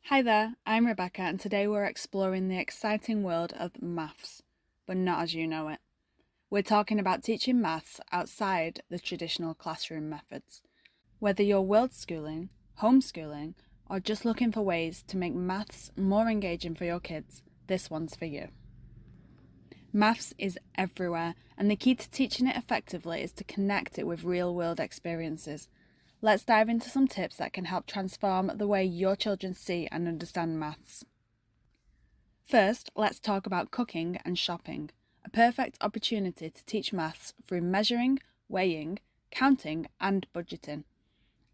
Hi there, I'm Rebecca, and today we're exploring the exciting world of maths, but not as you know it. We're talking about teaching maths outside the traditional classroom methods. Whether you're world schooling, homeschooling, or just looking for ways to make maths more engaging for your kids, this one's for you. Maths is everywhere, and the key to teaching it effectively is to connect it with real-world experiences. Let's dive into some tips that can help transform the way your children see and understand maths. First, let's talk about cooking and shopping, a perfect opportunity to teach maths through measuring, weighing, counting, and budgeting.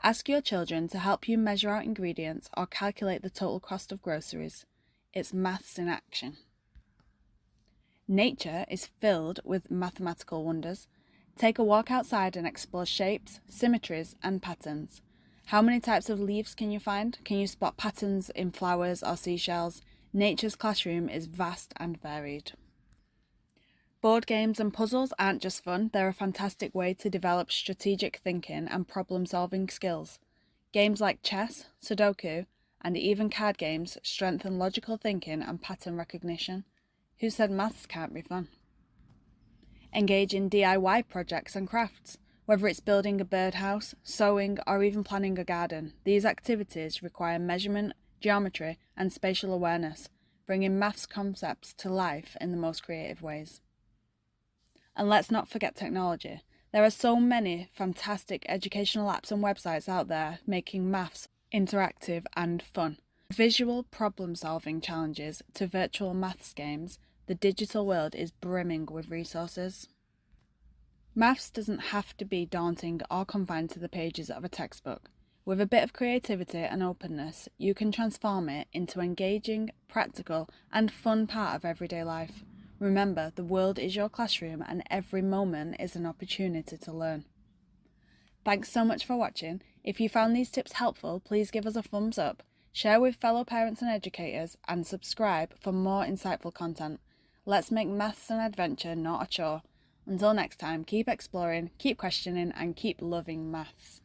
Ask your children to help you measure out ingredients or calculate the total cost of groceries. It's maths in action. Nature is filled with mathematical wonders. Take a walk outside and explore shapes, symmetries, and patterns. How many types of leaves can you find? Can you spot patterns in flowers or seashells? Nature's classroom is vast and varied. Board games and puzzles aren't just fun, they're a fantastic way to develop strategic thinking and problem-solving skills. Games like chess, Sudoku, and even card games strengthen logical thinking and pattern recognition. Who said maths can't be fun? Engage in DIY projects and crafts. Whether it's building a birdhouse, sewing, or even planning a garden, these activities require measurement, geometry, and spatial awareness, bringing maths concepts to life in the most creative ways. And let's not forget technology. There are so many fantastic educational apps and websites out there making maths interactive and fun. Visual problem-solving challenges to virtual maths games, the digital world is brimming with resources. Maths doesn't have to be daunting or confined to the pages of a textbook. With a bit of creativity and openness, you can transform it into an engaging, practical, and fun part of everyday life. Remember, the world is your classroom and every moment is an opportunity to learn. Thanks so much for watching. If you found these tips helpful, please give us a thumbs up, share with fellow parents and educators, and subscribe for more insightful content. Let's make maths an adventure, not a chore. Until next time, keep exploring, keep questioning, and keep loving maths.